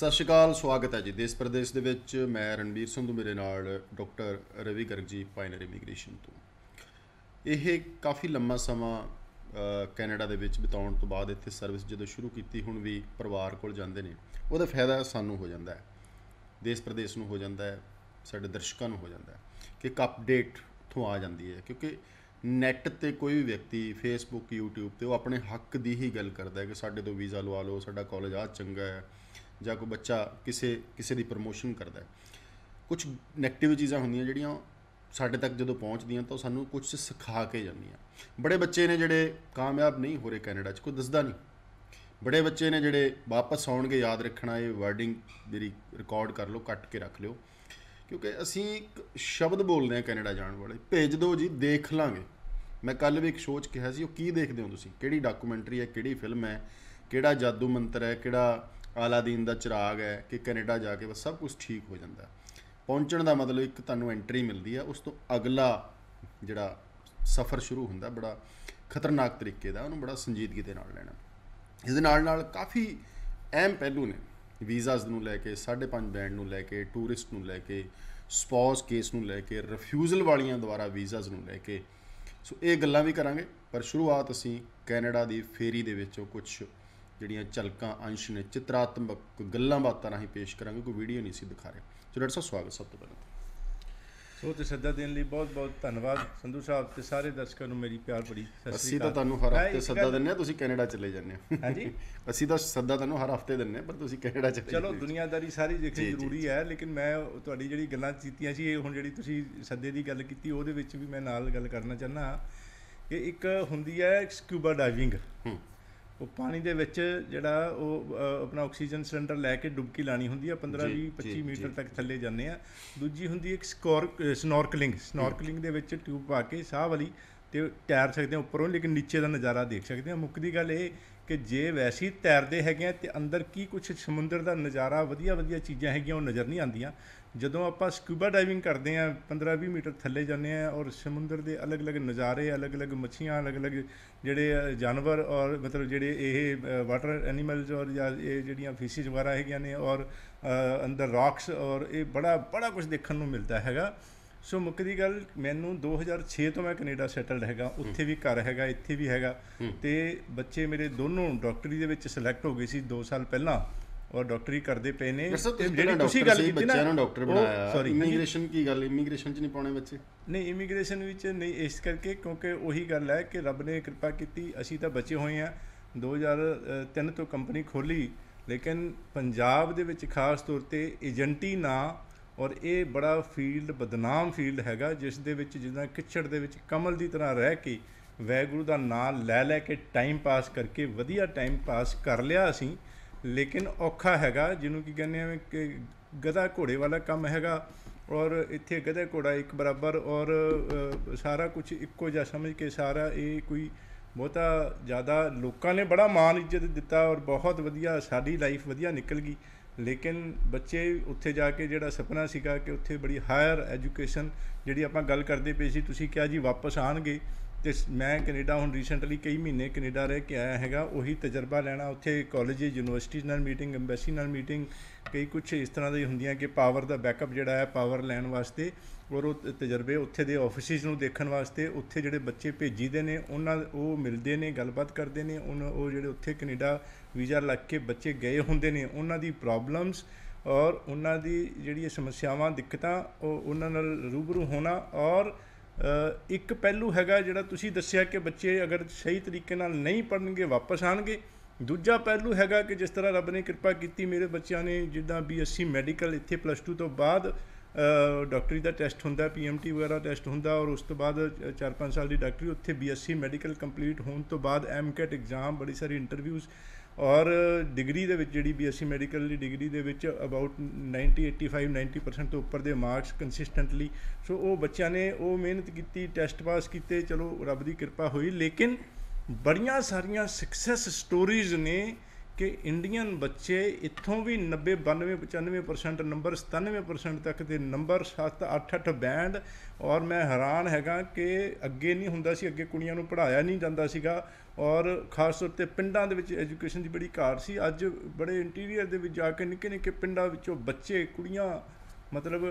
ਸਤਿ ਸ਼੍ਰੀ ਅਕਾਲ। ਸਵਾਗਤ ਹੈ ਜੀ ਦੇਸ਼ ਪ੍ਰਦੇਸ਼ ਦੇ ਵਿੱਚ। ਮੈਂ ਰਣਬੀਰ ਸੰਧੂ, ਮੇਰੇ ਨਾਲ ਡਾਕਟਰ ਰਵੀ ਗਰਗ ਜੀ, ਪਾਇਨਰ ਇਮੀਗ੍ਰੇਸ਼ਨ ਤੋਂ। ਇਹ ਕਾਫੀ ਲੰਮਾ ਸਮਾਂ ਕੈਨੇਡਾ ਦੇ ਵਿੱਚ ਬਿਤਾਉਣ ਤੋਂ ਬਾਅਦ ਇੱਥੇ ਸਰਵਿਸ ਜਦੋਂ ਸ਼ੁਰੂ ਕੀਤੀ, ਹੁਣ ਵੀ ਪਰਿਵਾਰ ਕੋਲ ਜਾਂਦੇ ਨੇ। ਉਹਦਾ ਫਾਇਦਾ ਸਾਨੂੰ ਹੋ ਜਾਂਦਾ ਹੈ, ਦੇਸ਼ ਪ੍ਰਦੇਸ਼ ਨੂੰ ਹੋ ਜਾਂਦਾ ਹੈ, ਸਾਡੇ ਦਰਸ਼ਕਾਂ ਨੂੰ ਹੋ ਜਾਂਦਾ ਹੈ ਕਿ ਇੱਕ ਅਪਡੇਟ ਉੱਥੋਂ ਆ ਜਾਂਦੀ ਹੈ। ਕਿਉਂਕਿ ਨੈੱਟ 'ਤੇ ਕੋਈ ਵੀ ਵਿਅਕਤੀ, ਫੇਸਬੁੱਕ, ਯੂਟਿਊਬ 'ਤੇ ਉਹ ਆਪਣੇ ਹੱਕ ਦੀ ਹੀ ਗੱਲ ਕਰਦਾ ਹੈ ਕਿ ਸਾਡੇ ਤੋਂ ਵੀਜ਼ਾ ਲਵਾ ਲਓ, ਸਾਡਾ ਕਾਲਜ ਆਹ ਚੰਗਾ ਹੈ, ਜਾਂ ਕੋਈ ਬੱਚਾ ਕਿਸੇ ਦੀ ਪ੍ਰਮੋਸ਼ਨ ਕਰਦਾ। ਕੁਝ ਨੈਗੇਟਿਵ ਚੀਜ਼ਾਂ ਹੁੰਦੀਆਂ ਜਿਹੜੀਆਂ ਸਾਡੇ ਤੱਕ ਜਦੋਂ ਪਹੁੰਚਦੀਆਂ ਤਾਂ ਉਹ ਸਾਨੂੰ ਕੁਝ ਸਿਖਾ ਕੇ ਜਾਂਦੀਆਂ। ਬੜੇ ਬੱਚੇ ਨੇ ਜਿਹੜੇ ਕਾਮਯਾਬ ਨਹੀਂ ਹੋ ਰਹੇ ਕੈਨੇਡਾ 'ਚ, ਕੋਈ ਦੱਸਦਾ ਨਹੀਂ। ਬੜੇ ਬੱਚੇ ਨੇ ਜਿਹੜੇ ਵਾਪਸ ਆਉਣਗੇ, ਯਾਦ ਰੱਖਣਾ, ਇਹ ਵਰਡਿੰਗ ਮੇਰੀ ਰਿਕਾਰਡ ਕਰ ਲਓ, ਕੱਟ ਕੇ ਰੱਖ ਲਿਓ, ਕਿਉਂਕਿ ਅਸੀਂ ਇੱਕ ਸ਼ਬਦ ਬੋਲਦੇ ਹਾਂ ਕੈਨੇਡਾ ਜਾਣ ਵਾਲੇ, ਭੇਜ ਦਿਓ ਜੀ, ਦੇਖ ਲਾਂਗੇ। ਮੈਂ ਕੱਲ੍ਹ ਵੀ ਇੱਕ ਸ਼ੋਅ 'ਚ ਕਿਹਾ ਸੀ, ਉਹ ਕੀ ਦੇਖਦੇ ਹੋ ਤੁਸੀਂ? ਕਿਹੜੀ ਡਾਕੂਮੈਂਟਰੀ ਹੈ, ਕਿਹੜੀ ਫਿਲਮ ਹੈ, ਕਿਹੜਾ ਜਾਦੂ ਮੰਤਰ ਹੈ, ਕਿਹੜਾ ਆਲਾਦੀਨ ਦਾ ਚਿਰਾਗ ਹੈ ਕਿ ਕੈਨੇਡਾ ਜਾ ਕੇ ਬਸ ਸਭ ਕੁਝ ਠੀਕ ਹੋ ਜਾਂਦਾ। ਪਹੁੰਚਣ ਦਾ ਮਤਲਬ ਇੱਕ ਤੁਹਾਨੂੰ ਐਂਟਰੀ ਮਿਲਦੀ ਹੈ, ਉਸ ਤੋਂ ਅਗਲਾ ਜਿਹੜਾ ਸਫ਼ਰ ਸ਼ੁਰੂ ਹੁੰਦਾ ਬੜਾ ਖਤਰਨਾਕ ਤਰੀਕੇ ਦਾ, ਉਹਨੂੰ ਬੜਾ ਸੰਜੀਦਗੀ ਦੇ ਨਾਲ ਲੈਣਾ। ਇਸ ਦੇ ਨਾਲ ਨਾਲ ਕਾਫੀ ਅਹਿਮ ਪਹਿਲੂ ਨੇ, ਵੀਜ਼ਾਜ਼ ਨੂੰ ਲੈ ਕੇ, 5.5 ਬੈਂਡ ਨੂੰ ਲੈ ਕੇ, ਟੂਰਿਸਟ ਨੂੰ ਲੈ ਕੇ, ਸਪੌਜ਼ ਕੇਸ ਨੂੰ ਲੈ ਕੇ, ਰਿਫਿਊਜ਼ਲ ਵਾਲੀਆਂ ਦੁਆਰਾ ਵੀਜ਼ਾਜ਼ ਨੂੰ ਲੈ ਕੇ। ਸੋ ਇਹ ਗੱਲਾਂ ਵੀ ਕਰਾਂਗੇ, ਪਰ ਸ਼ੁਰੂਆਤ ਅਸੀਂ ਕੈਨੇਡਾ ਦੀ ਫੇਰੀ ਦੇ ਵਿੱਚੋਂ ਕੁਛ ਜਿਹੜੀਆਂ ਝਲਕਾਂ, ਅੰਸ਼ ਨੇ, ਚਿਤਰਾਤਮਕ ਗੱਲਾਂ ਬਾਤਾਂ ਰਾਹੀਂ ਪੇਸ਼ ਕਰਾਂਗੇ। ਕੋਈ ਵੀਡੀਓ ਨਹੀਂ ਸੀ ਦਿਖਾ ਰਹੇ। ਸੋ ਡਾਕਟਰ ਸਾਹਿਬ, ਸਵਾਗਤ ਸਭ ਤੋਂ ਪਹਿਲਾਂ। ਸੋ ਤੇ ਸੱਦਾ ਦੇਣ ਲਈ ਬਹੁਤ ਬਹੁਤ ਧੰਨਵਾਦ ਸੰਧੂ ਸਾਹਿਬ, ਤੇ ਸਾਰੇ ਦਰਸ਼ਕਾਂ ਨੂੰ ਮੇਰੀ ਪਿਆਰ ਭਰੀ ਸਤਿ ਸ਼੍ਰੀ ਅਕਾਲ। ਅਸੀਂ ਤਾਂ ਤੁਹਾਨੂੰ ਹਰ ਹਫ਼ਤੇ ਸੱਦਾ ਦਿੰਦੇ ਹਾਂ, ਤੁਸੀਂ ਕੈਨੇਡਾ ਚਲੇ ਜਾਂਦੇ ਹੋ। ਹਾਂਜੀ, ਅਸੀਂ ਤਾਂ ਸੱਦਾ ਤੁਹਾਨੂੰ ਹਰ ਹਫ਼ਤੇ ਦਿੰਦੇ ਹਾਂ, ਪਰ ਤੁਸੀਂ ਕੈਨੇਡਾ ਚਲੇ ਚਲੋ ਦੁਨੀਆਦਾਰੀ ਸਾਰੀ ਦੇਖਣੀ ਜ਼ਰੂਰੀ ਹੈ। ਲੇਕਿਨ ਮੈਂ ਤੁਹਾਡੀ ਜਿਹੜੀ ਗੱਲਾਂ ਕੀਤੀਆਂ ਸੀ, ਇਹ ਹੁਣ ਜਿਹੜੀ ਤੁਸੀਂ ਸੱਦੇ ਦੀ ਗੱਲ ਕੀਤੀ, ਉਹਦੇ ਵਿੱਚ ਵੀ ਮੈਂ ਨਾਲ ਗੱਲ ਕਰਨਾ ਚਾਹੁੰਦਾ ਕਿ ਇੱਕ ਹੁੰਦੀ ਹੈ ਸਕੂਬਾ ਡਾਈਵਿੰਗ। ਉਹ ਪਾਣੀ ਦੇ ਵਿੱਚ ਜਿਹੜਾ ਉਹ ਆਪਣਾ ਆਕਸੀਜਨ ਸਿਲੰਡਰ ਲੈ ਕੇ ਡੁਬਕੀ ਲਾਣੀ ਹੁੰਦੀ ਆ, 15, 20, 25 ਮੀਟਰ ਤੱਕ ਥੱਲੇ ਜਾਂਦੇ ਆ। ਦੂਜੀ ਹੁੰਦੀ ਇੱਕ ਸਨੋਰਕਲਿੰਗ ਦੇ ਵਿੱਚ ਟਿਊਬ ਪਾ ਕੇ ਸਾਹ ਵਾਲੀ, ਅਤੇ ਤੈਰ ਸਕਦੇ ਹਾਂ ਉੱਪਰੋਂ, ਲੇਕਿਨ ਨੀਚੇ ਦਾ ਨਜ਼ਾਰਾ ਦੇਖ ਸਕਦੇ ਹਾਂ। ਮੁੱਕਦੀ ਗੱਲ ਇਹ ਕਿ ਜੇ ਵੈਸੇ ਹੀ ਤੈਰਦੇ ਹੈਗੇ ਆ ਅਤੇ ਅੰਦਰ ਕੀ ਕੁਛ ਸਮੁੰਦਰ ਦਾ ਨਜ਼ਾਰਾ, ਵਧੀਆ ਵਧੀਆ ਚੀਜ਼ਾਂ ਹੈਗੀਆਂ, ਉਹ ਨਜ਼ਰ ਨਹੀਂ ਆਉਂਦੀਆਂ। ਜਦੋਂ ਆਪਾਂ ਸਕੂਬਾ ਡਾਈਵਿੰਗ ਕਰਦੇ ਹਾਂ, 15, 20 ਮੀਟਰ ਥੱਲੇ ਜਾਂਦੇ ਹਾਂ, ਔਰ ਸਮੁੰਦਰ ਦੇ ਅਲੱਗ ਅਲੱਗ ਨਜ਼ਾਰੇ, ਅਲੱਗ ਅਲੱਗ ਮੱਛੀਆਂ, ਅਲੱਗ ਅਲੱਗ ਜਿਹੜੇ ਜਾਨਵਰ, ਔਰ ਮਤਲਬ ਜਿਹੜੇ ਇਹ ਵਾਟਰ ਐਨੀਮਲਸ, ਔਰ ਜਾਂ ਇਹ ਜਿਹੜੀਆਂ ਫਿਸ਼ਿਜ਼ ਵਗੈਰਾ ਹੈਗੀਆਂ ਨੇ, ਔਰ ਅੰਦਰ ਰੌਕਸ, ਔਰ ਇਹ ਬੜਾ ਕੁਝ ਦੇਖਣ ਨੂੰ ਮਿਲਦਾ ਹੈਗਾ। ਸੋ ਮੁੱਕਦੀ ਗੱਲ, ਮੈਨੂੰ 2006 ਤੋਂ ਮੈਂ ਕੈਨੇਡਾ ਸੈਟਲਡ ਹੈਗਾ, ਉੱਥੇ ਵੀ ਘਰ ਹੈਗਾ, ਇੱਥੇ ਵੀ ਹੈਗਾ, ਅਤੇ ਬੱਚੇ ਮੇਰੇ ਦੋਨੋਂ ਡਾਕਟਰੀ ਦੇ ਵਿੱਚ ਸਿਲੈਕਟ ਹੋ ਗਏ ਸੀ 2 ਸਾਲ ਪਹਿਲਾਂ, ਔਰ ਡਾਕਟਰੀ ਕਰਦੇ ਪਏ ਨੇ। ਜਿਹੜੀ ਤੁਸੀਂ ਗੱਲ ਕੀਤੀ ਨਾ, ਡਾਕਟਰ ਬਣਾਇਆ, ਸੌਰੀ, ਇਮੀਗ੍ਰੇਸ਼ਨ ਕੀ ਗੱਲ? ਇਮੀਗ੍ਰੇਸ਼ਨ 'ਚ ਨਹੀਂ ਪਾਉਣੇ ਬੱਚੇ? ਨਹੀਂ, ਇਮੀਗ੍ਰੇਸ਼ਨ ਵਿੱਚ ਨਹੀਂ, ਇਸ ਕਰਕੇ ਕਿਉਂਕਿ ਉਹੀ ਗੱਲ ਹੈ ਕਿ ਰੱਬ ਨੇ ਕਿਰਪਾ ਕੀਤੀ, ਅਸੀਂ ਤਾਂ ਬਚੇ ਹੋਏ ਹਾਂ। 2003 ਤੋਂ ਕੰਪਨੀ ਖੋਲ੍ਹੀ, ਲੇਕਿਨ ਪੰਜਾਬ ਦੇ ਵਿੱਚ ਖਾਸ ਤੌਰ 'ਤੇ ਏਜੰਟੀ ਨਾਂ, ਔਰ ਇਹ ਬੜਾ ਫੀਲਡ, ਬਦਨਾਮ ਫੀਲਡ ਹੈਗਾ, ਜਿਸ ਦੇ ਵਿੱਚ ਜਿੱਦਾਂ ਕਿੱਚੜ ਦੇ ਵਿੱਚ ਕਮਲ ਦੀ ਤਰ੍ਹਾਂ ਰਹਿ ਕੇ, ਵਾਹਿਗੁਰੂ ਦਾ ਨਾਂ ਲੈ ਕੇ ਟਾਈਮ ਪਾਸ ਕਰਕੇ ਵਧੀਆ ਟਾਈਮ ਪਾਸ ਕਰ ਲਿਆ ਅਸੀਂ। ਲੇਕਿਨ ਔਖਾ ਹੈਗਾ, ਜਿਹਨੂੰ ਕੀ ਕਹਿੰਦੇ ਆ ਕਿ ਗਧਾ ਘੋੜੇ ਵਾਲਾ ਕੰਮ ਹੈਗਾ, ਔਰ ਇੱਥੇ ਗਧਾ ਘੋੜਾ ਇੱਕ ਬਰਾਬਰ, ਔਰ ਸਾਰਾ ਕੁਝ ਇੱਕੋ ਜਿਹਾ ਸਮਝ ਕੇ ਸਾਰਾ ਇਹ ਕੋਈ ਬਹੁਤਾ ਜ਼ਿਆਦਾ ਲੋਕਾਂ ਨੇ ਬੜਾ ਮਾਣ ਇੱਜ਼ਤ ਦਿੱਤਾ, ਔਰ ਬਹੁਤ ਵਧੀਆ ਸਾਡੀ ਲਾਈਫ ਵਧੀਆ ਨਿਕਲ ਗਈ। ਲੇਕਿਨ ਬੱਚੇ ਉੱਥੇ ਜਾ ਕੇ ਜਿਹੜਾ ਸੁਪਨਾ ਸੀਗਾ ਕਿ ਉੱਥੇ ਬੜੀ ਹਾਇਰ ਐਜੂਕੇਸ਼ਨ, ਜਿਹੜੀ ਆਪਾਂ ਗੱਲ ਕਰਦੇ ਪਏ ਸੀ, ਤੁਸੀਂ ਕਿਹਾ ਜੀ ਵਾਪਸ ਆਉਣਗੇ, ਅਤੇ ਮੈਂ ਕੈਨੇਡਾ ਹੁਣ ਰੀਸੈਂਟਲੀ ਕਈ ਮਹੀਨੇ ਕੈਨੇਡਾ ਰਹਿ ਕੇ ਆਇਆ ਹੈਗਾ, ਉਹੀ ਤਜਰਬਾ ਲੈਣਾ। ਉੱਥੇ ਕਾਲਜ, ਯੂਨੀਵਰਸਿਟੀਜ਼ ਨਾਲ ਮੀਟਿੰਗ, ਐਮਬੈਸੀ ਨਾਲ ਮੀਟਿੰਗ, ਕਈ ਕੁਛ ਇਸ ਤਰ੍ਹਾਂ ਦੀ ਹੁੰਦੀਆਂ ਕਿ ਪਾਵਰ ਦਾ ਬੈਕਅਪ ਜਿਹੜਾ ਹੈ, ਪਾਵਰ ਲੈਣ ਵਾਸਤੇ, ਔਰ ਉਹ ਤਜਰਬੇ ਉੱਥੇ ਦੇ ਆਫਿਸਿਸ ਨੂੰ ਦੇਖਣ ਵਾਸਤੇ, ਉੱਥੇ ਜਿਹੜੇ ਬੱਚੇ ਭੇਜੀਦੇ ਨੇ ਉਹ ਮਿਲਦੇ ਨੇ, ਗੱਲਬਾਤ ਕਰਦੇ ਨੇ। ਉਹ ਜਿਹੜੇ ਉੱਥੇ ਕੈਨੇਡਾ ਵੀਜ਼ਾ ਲੱਗ ਕੇ ਬੱਚੇ ਗਏ ਹੁੰਦੇ ਨੇ, ਉਹਨਾਂ ਦੀ ਪ੍ਰੋਬਲਮਸ ਔਰ ਉਹਨਾਂ ਦੀ ਜਿਹੜੀਆਂ ਸਮੱਸਿਆਵਾਂ, ਦਿੱਕਤਾਂ, ਉਹਨਾਂ ਨਾਲ ਰੂਬਰੂ ਹੋਣਾ। ਔਰ ਇੱਕ ਪਹਿਲੂ ਹੈਗਾ ਜਿਹੜਾ ਤੁਸੀਂ ਦੱਸਿਆ ਕਿ ਬੱਚੇ ਅਗਰ ਸਹੀ ਤਰੀਕੇ ਨਾਲ ਨਹੀਂ ਪੜ੍ਹਨਗੇ ਵਾਪਸ ਆਉਣਗੇ। ਦੂਜਾ ਪਹਿਲੂ ਹੈਗਾ ਕਿ ਜਿਸ ਤਰ੍ਹਾਂ ਰੱਬ ਨੇ ਕਿਰਪਾ ਕੀਤੀ, ਮੇਰੇ ਬੱਚਿਆਂ ਨੇ ਜਿੱਦਾਂ BSc ਮੈਡੀਕਲ, ਇੱਥੇ +2 ਤੋਂ ਬਾਅਦ ਡਾਕਟਰੀ ਦਾ ਟੈਸਟ ਹੁੰਦਾ, PMT ਵਗੈਰਾ ਟੈਸਟ ਹੁੰਦਾ, ਔਰ ਉਸ ਤੋਂ ਬਾਅਦ 4-5 ਸਾਲ ਦੀ ਡਾਕਟਰੀ। ਉੱਥੇ BSc ਮੈਡੀਕਲ ਕੰਪਲੀਟ ਹੋਣ ਤੋਂ ਬਾਅਦ MCAT ਐਗਜ਼ਾਮ, ਬੜੀ ਸਾਰੀ ਇੰਟਰਵਿਊਜ਼, ਔਰ ਡਿਗਰੀ ਦੇ ਵਿੱਚ ਜਿਹੜੀ BSc ਮੈਡੀਕਲ ਦੀ ਡਿਗਰੀ ਦੇ ਵਿੱਚ ਅਬਾਊਟ 85-90% ਤੋਂ ਉੱਪਰ ਦੇ ਮਾਰਕਸ ਕੰਸਿਸਟੈਂਟਲੀ। ਸੋ ਉਹ ਬੱਚਿਆਂ ਨੇ ਉਹ ਮਿਹਨਤ ਕੀਤੀ, ਟੈਸਟ ਪਾਸ ਕੀਤੇ, ਚਲੋ ਰੱਬ ਦੀ ਕਿਰਪਾ ਹੋਈ। ਲੇਕਿਨ ਬੜੀਆਂ ਸਾਰੀਆਂ ਸਕਸੈਸ ਸਟੋਰੀਜ਼ ਨੇ ਕਿ ਇੰਡੀਅਨ ਬੱਚੇ ਇੱਥੋਂ ਵੀ 90 92 95% ਨੰਬਰ 97% ਤੱਕ ਦੇ ਨੰਬਰ 7 8 ਬੈਂਡ। ਔਰ ਮੈਂ ਹੈਰਾਨ ਹੈਗਾ ਕਿ ਅੱਗੇ ਨਹੀਂ ਹੁੰਦਾ ਸੀ, ਅੱਗੇ ਕੁੜੀਆਂ ਨੂੰ ਪੜ੍ਹਾਇਆ ਨਹੀਂ ਜਾਂਦਾ ਸੀਗਾ ਔਰ ਖ਼ਾਸ ਤੌਰ 'ਤੇ ਪਿੰਡਾਂ ਦੇ ਵਿੱਚ ਐਜੂਕੇਸ਼ਨ ਦੀ ਬੜੀ ਘਾਟ ਸੀ। ਅੱਜ ਬੜੇ ਇੰਟੀਰੀਅਰ ਦੇ ਵਿੱਚ ਜਾ ਕੇ ਨਿੱਕੇ ਨਿੱਕੇ ਪਿੰਡਾਂ ਵਿੱਚੋਂ ਬੱਚੇ ਕੁੜੀਆਂ ਮਤਲਬ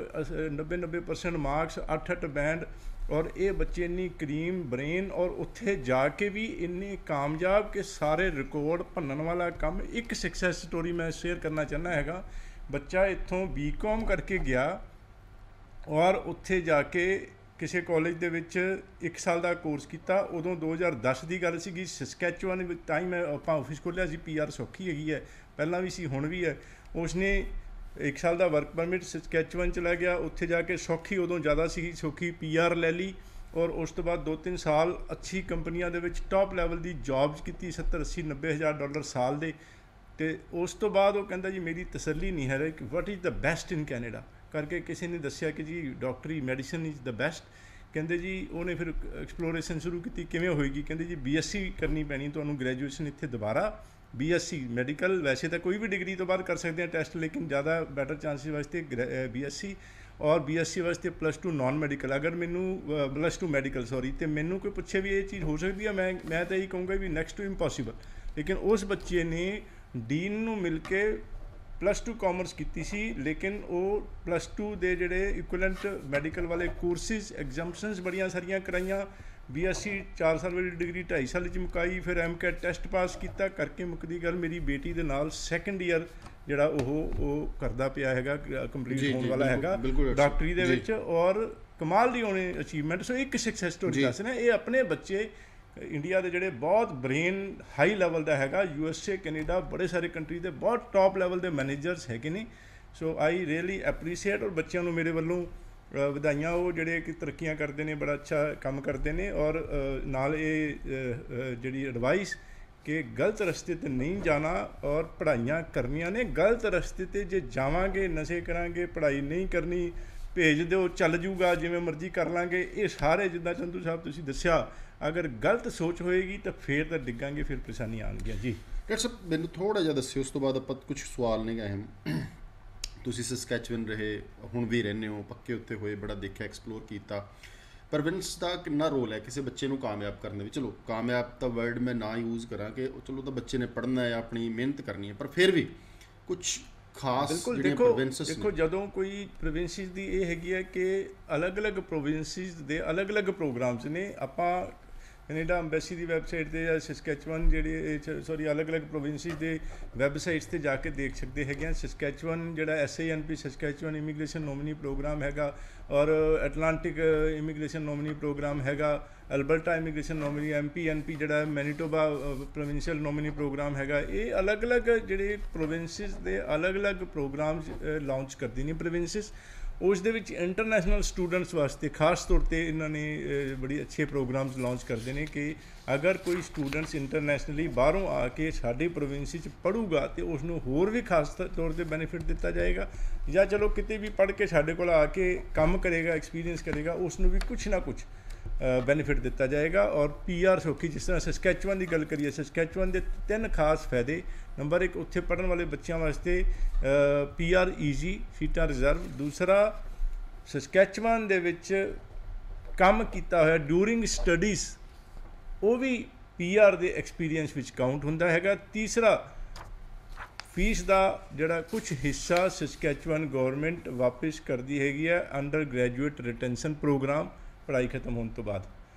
90% ਮਾਰਕਸ 8 ਬੈਂਡ। ਔਰ ਇਹ ਬੱਚੇ ਇੰਨੀ ਕਰੀਮ ਬ੍ਰੇਨ ਔਰ ਉੱਥੇ ਜਾ ਕੇ ਵੀ ਇੰਨੇ ਕਾਮਯਾਬ ਕਿ ਸਾਰੇ ਰਿਕਾਰਡ ਭੰਨਣ ਵਾਲਾ ਕੰਮ। ਇੱਕ ਸਕਸੈਸ ਸਟੋਰੀ ਮੈਂ ਸ਼ੇਅਰ ਕਰਨਾ ਚਾਹੁੰਦਾ ਹੈਗਾ। ਬੱਚਾ ਇੱਥੋਂ BCom ਕਰਕੇ ਗਿਆ ਔਰ ਉੱਥੇ ਜਾ ਕੇ ਕਿਸੇ ਕਾਲਜ ਦੇ ਵਿੱਚ 1 ਸਾਲ ਦਾ ਕੋਰਸ ਕੀਤਾ। ਉਦੋਂ 2010 ਦੀ ਗੱਲ ਸੀਗੀ। ਸਸਕੈਚੁਅਨ ਵਿੱਚ ਤਾਂ ਹੀ ਮੈਂ ਆਪਾਂ ਆਫਿਸ ਖੋਲ੍ਹਿਆ ਸੀ। PR ਸੌਖੀ ਹੈਗੀ ਹੈ, ਪਹਿਲਾਂ ਵੀ ਸੀ ਹੁਣ ਵੀ ਹੈ। ਉਸਨੇ 1 ਸਾਲ ਦਾ ਵਰਕ ਪਰਮਿਟ ਸਸਕੈਚੁਅਨ ਚਲਾ ਗਿਆ। ਉੱਥੇ ਜਾ ਕੇ ਸੌਖੀ ਉਦੋਂ ਜ਼ਿਆਦਾ ਸੀ, ਸੌਖੀ PR ਲੈ ਲਈ ਔਰ ਉਸ ਤੋਂ ਬਾਅਦ 2-3 ਸਾਲ ਅੱਛੀ ਕੰਪਨੀਆਂ ਦੇ ਵਿੱਚ ਟੌਪ ਲੈਵਲ ਦੀ ਜੌਬਸ ਕੀਤੀ, 70 80 90 ਹਜ਼ਾਰ ਡਾਲਰ ਸਾਲ ਦੇ। ਅਤੇ ਉਸ ਤੋਂ ਬਾਅਦ ਉਹ ਕਹਿੰਦਾ ਜੀ ਮੇਰੀ ਤਸੱਲੀ ਨਹੀਂ ਹੈ ਕਿ what is the best in Canada ਕਰਕੇ ਕਿਸੇ ਨੇ ਦੱਸਿਆ ਕਿ ਜੀ ਡਾਕਟਰੀ ਮੈਡੀਸਨ ਇਜ਼ ਦ ਬੈਸਟ। ਕਹਿੰਦੇ ਜੀ ਉਹਨੇ ਫਿਰ ਐਕਸਪਲੋਰੇਸ਼ਨ ਸ਼ੁਰੂ ਕੀਤੀ, ਕਿਵੇਂ ਹੋਏਗੀ? ਕਹਿੰਦੇ ਜੀ BSc ਕਰਨੀ ਪੈਣੀ ਤੁਹਾਨੂੰ, ਗ੍ਰੈਜੂਏਸ਼ਨ ਇੱਥੇ ਦੁਬਾਰਾ BSc ਮੈਡੀਕਲ। ਵੈਸੇ ਤਾਂ ਕੋਈ ਵੀ ਡਿਗਰੀ ਤੋਂ ਬਾਅਦ ਕਰ ਸਕਦੇ ਹਾਂ ਟੈਸਟ, ਲੇਕਿਨ ਜ਼ਿਆਦਾ ਬੈਟਰ ਚਾਂਸਿਸ ਵਾਸਤੇ BSc ਔਰ BSc ਵਾਸਤੇ +2 ਨਾਨ ਮੈਡੀਕਲ। ਅਗਰ ਮੈਨੂੰ +2 ਮੈਡੀਕਲ ਸੌਰੀ, ਅਤੇ ਮੈਨੂੰ ਕੋਈ ਪੁੱਛੇ ਵੀ ਇਹ ਚੀਜ਼ ਹੋ ਸਕਦੀ ਹੈ, ਮੈਂ ਤਾਂ ਇਹੀ ਕਹੂੰਗਾ ਵੀ ਨੈਕਸਟ ਟੂ ਇੰਪੋਸੀਬਲ। ਲੇਕਿਨ ਉਸ ਬੱਚੇ ਨੇ ਡੀਨ ਨੂੰ ਮਿਲ ਕੇ +2 ਕਾਮਰਸ ਕੀਤੀ ਸੀ, ਲੇਕਿਨ ਉਹ +2 ਦੇ ਜਿਹੜੇ ਇਕੁਇਲੈਂਟ ਮੈਡੀਕਲ ਵਾਲੇ ਕੋਰਸਿਸ ਐਗਜ਼ੈਂਪਸ਼ਨਸ ਬੜੀਆਂ ਸਾਰੀਆਂ ਕਰਾਈਆਂ। BSc 4 ਸਾਲ ਵਾਲੀ ਡਿਗਰੀ 2.5 ਸਾਲ 'ਚ ਮੁਕਾਈ, ਫਿਰ MCAT ਟੈਸਟ ਪਾਸ ਕੀਤਾ ਕਰਕੇ ਮੁੱਕਦੀ ਗੱਲ। ਮੇਰੀ ਬੇਟੀ ਦੇ ਨਾਲ 2nd ਈਅਰ ਜਿਹੜਾ ਉਹ ਕਰਦਾ ਪਿਆ ਹੈਗਾ, ਕੰਪਲੀਟ ਹੋਣ ਵਾਲਾ ਹੈਗਾ ਡਾਕਟਰੀ ਦੇ ਵਿੱਚ। ਔਰ ਕਮਾਲ ਦੀ ਉਹਨੇ ਅਚੀਵਮੈਂਟ। ਸੋ ਇੱਕ ਸਕਸੈਸ ਸਟੋਰੀ ਦੱਸ ਰਿਹਾ। ਇਹ ਆਪਣੇ ਬੱਚੇ ਇੰਡੀਆ ਦੇ ਜਿਹੜੇ ਬਹੁਤ ਬ੍ਰੇਨ ਹਾਈ ਲੈਵਲ ਦਾ ਹੈਗਾ, USA ਕੈਨੇਡਾ ਬੜੇ ਸਾਰੇ ਕੰਟਰੀ ਦੇ ਬਹੁਤ ਟੌਪ ਲੈਵਲ ਦੇ ਮੈਨੇਜਰਸ ਹੈਗੇ ਨੇ। ਸੋ ਆਈ ਰੀਅਲੀ ਐਪਰੀਸ਼ੀਏਟ। ਔਰ ਬੱਚਿਆਂ ਨੂੰ ਮੇਰੇ ਵੱਲੋਂ ਵਧਾਈਆਂ, ਉਹ ਜਿਹੜੇ ਕਿ ਤਰੱਕੀਆਂ ਕਰਦੇ ਨੇ, ਬੜਾ ਅੱਛਾ ਕੰਮ ਕਰਦੇ ਨੇ। ਔਰ ਨਾਲ ਇਹ ਜਿਹੜੀ ਐਡਵਾਈਸ ਕਿ ਗਲਤ ਰਸਤੇ 'ਤੇ ਨਹੀਂ ਜਾਣਾ ਔਰ ਪੜ੍ਹਾਈਆਂ ਕਰਨੀਆਂ ਨੇ। ਗਲਤ ਰਸਤੇ 'ਤੇ ਜੇ ਜਾਵਾਂਗੇ, ਨਸ਼ੇ ਕਰਾਂਗੇ, ਪੜ੍ਹਾਈ ਨਹੀਂ ਕਰਨੀ, ਭੇਜ ਦਿਓ ਚੱਲ ਜੂਗਾ, ਜਿਵੇਂ ਮਰਜ਼ੀ ਕਰ ਲਾਂਗੇ, ਇਹ ਸਾਰੇ ਜਿੱਦਾਂ ਚੰਦੂ ਸਾਹਿਬ ਤੁਸੀਂ ਦੱਸਿਆ, ਅਗਰ ਗਲਤ ਸੋਚ ਹੋਏਗੀ ਤਾਂ ਫਿਰ ਤਾਂ ਡਿੱਗਾਂਗੇ, ਫਿਰ ਪਰੇਸ਼ਾਨੀਆਂ ਆਉਣਗੀਆਂ ਜੀ। ਡਾਕਟਰ ਸਾਹਿਬ ਮੈਨੂੰ ਥੋੜ੍ਹਾ ਜਿਹਾ ਦੱਸਿਓ, ਉਸ ਤੋਂ ਬਾਅਦ ਆਪਾਂ ਕੁਝ ਸਵਾਲ ਨੇ ਗਏ। ਤੁਸੀਂ ਸਸਕੈਚੁਅਨ ਰਹੇ, ਹੁਣ ਵੀ ਰਹਿੰਦੇ ਹੋ, ਪੱਕੇ ਉੱਤੇ ਹੋਏ, ਬੜਾ ਦੇਖਿਆ, ਐਕਸਪਲੋਰ ਕੀਤਾ। ਪਰਵਿੰਸ ਦਾ ਕਿੰਨਾ ਰੋਲ ਹੈ ਕਿਸੇ ਬੱਚੇ ਨੂੰ ਕਾਮਯਾਬ ਕਰਨ ਵਿੱਚ? ਚਲੋ ਕਾਮਯਾਬ ਤਾਂ ਵਰਡ ਮੈਂ ਨਾ ਯੂਜ਼ ਕਰਾਂ ਕਿ ਚਲੋ ਤਾਂ ਬੱਚੇ ਨੇ ਪੜ੍ਹਨਾ ਹੈ, ਆਪਣੀ ਮਿਹਨਤ ਕਰਨੀ ਹੈ, ਪਰ ਫਿਰ ਵੀ ਕੁਝ ਖਾਸ ਜਿਹੜੀਆਂ ਪ੍ਰੋਵਿੰਸਸ ਨੇ। ਦੇਖੋ ਜਦੋਂ ਕੋਈ ਪ੍ਰੋਵਿੰਸਿਸ ਦੀ ਇਹ ਹੈਗੀ ਹੈ ਕਿ ਅਲੱਗ-ਅਲੱਗ ਪ੍ਰੋਵਿੰਸਿਸ ਦੇ ਅਲੱਗ-ਅਲੱਗ ਪ੍ਰੋਗਰਾਮਸ ਨੇ। ਆਪਾਂ ਕੈਨੇਡਾ ਅੰਬੈਸੀ ਦੀ ਵੈਬਸਾਈਟ 'ਤੇ ਜਾਂ ਸਸਕੈਚੁਅਨ ਅਲੱਗ-ਅਲੱਗ ਪ੍ਰੋਵਿੰਸਿਸ ਦੇ ਵੈਬਸਾਈਟਸ 'ਤੇ ਜਾ ਕੇ ਦੇਖ ਸਕਦੇ ਹੈਗੇ ਆ। ਸਸਕੈਚੁਅਨ ਜਿਹੜਾ SINP Saskatchewan immigration nominee program ਹੈਗਾ, ਔਰ ਐਟਲਾਂਟਿਕ ਇਮੀਗ੍ਰੇਸ਼ਨ ਨੋਮਨੀ ਪ੍ਰੋਗਰਾਮ ਹੈਗਾ, ਅਲਬਰਟਾ ਇਮੀਗ੍ਰੇਸ਼ਨ ਨੋਮਨੀ MPNP ਜਿਹੜਾ ਮੈਨੀਟੋਬਾ ਪ੍ਰੋਵਿੰਸ਼ੀਅਲ ਨੋਮਨੀ ਪ੍ਰੋਗਰਾਮ ਹੈਗਾ। ਇਹ ਅਲੱਗ-ਅਲੱਗ ਜਿਹੜੇ ਪ੍ਰੋਵਿੰਸਿਸ ਦੇ ਅਲੱਗ-ਅਲੱਗ ਪ੍ਰੋਗਰਾਮਸ ਲਾਂਚ ਕਰਦੀ ਨੇ ਪ੍ਰੋਵਿੰਸਿਸ। ਉਸ ਦੇ ਵਿੱਚ ਇੰਟਰਨੈਸ਼ਨਲ ਸਟੂਡੈਂਟਸ ਵਾਸਤੇ ਖਾਸ ਤੌਰ 'ਤੇ ਇਹਨਾਂ ਨੇ ਬੜੀ ਅੱਛੇ ਪ੍ਰੋਗਰਾਮਸ ਲਾਂਚ ਕਰਦੇ ਨੇ ਕਿ ਅਗਰ ਕੋਈ ਸਟੂਡੈਂਟਸ ਇੰਟਰਨੈਸ਼ਨਲੀ ਬਾਹਰੋਂ ਆ ਕੇ ਸਾਡੇ ਪ੍ਰੋਵਿੰਸ 'ਚ ਪੜ੍ਹੂਗਾ ਤਾਂ ਉਸ ਨੂੰ ਹੋਰ ਵੀ ਖਾਸ ਤੌਰ 'ਤੇ ਬੈਨੀਫਿਟ ਦਿੱਤਾ ਜਾਏਗਾ, ਜਾਂ ਚਲੋ ਕਿਤੇ ਵੀ ਪੜ੍ਹ ਕੇ ਸਾਡੇ ਕੋਲ ਆ ਕੇ ਕੰਮ ਕਰੇਗਾ, ਐਕਸਪੀਰੀਅੰਸ ਕਰੇਗਾ, ਉਸ ਨੂੰ ਵੀ ਕੁਛ ਨਾ ਕੁਛ ਬੈਨੀਫਿਟ ਦਿੱਤਾ ਜਾਏਗਾ। ਔਰ PR ਸੌਖੀ, ਜਿਸ ਤਰ੍ਹਾਂ ਸਸਕੈਚੁਅਨ ਦੀ ਗੱਲ ਕਰੀਏ, ਸਸਕੈਚੁਅਨ ਦੇ 3 ਖਾਸ ਫਾਇਦੇ। ਨੰਬਰ 1, ਉੱਥੇ ਪੜ੍ਹਨ ਵਾਲੇ ਬੱਚਿਆਂ ਵਾਸਤੇ PR ਈਜ਼ੀ, ਸੀਟਾਂ ਰਿਜ਼ਰਵ। ਦੂਸਰਾ, ਸਸਕੈਚੁਅਨ ਦੇ ਵਿੱਚ ਕੰਮ ਕੀਤਾ ਹੋਇਆ ਡਿਊਰਿੰਗ ਸਟੱਡੀਜ਼, ਉਹ ਵੀ PR ਦੇ ਐਕਸਪੀਰੀਅੰਸ ਵਿੱਚ ਕਾਊਂਟ ਹੁੰਦਾ ਹੈਗਾ। ਤੀਸਰਾ, ਫੀਸ ਦਾ ਜਿਹੜਾ ਕੁਝ ਹਿੱਸਾ ਸਸਕੈਚੁਅਨ ਗੌਰਮੈਂਟ ਵਾਪਿਸ ਕਰਦੀ ਹੈਗੀ ਹੈ ਅੰਡਰ ਗ੍ਰੈਜੂਏਟ ਰਿਟੈਂਸ਼ਨ ਪ੍ਰੋਗਰਾਮ, ਪੜ੍ਹਾਈ ਖਤਮ ਹੋਣ ਤੋਂ ਬਾਅਦ।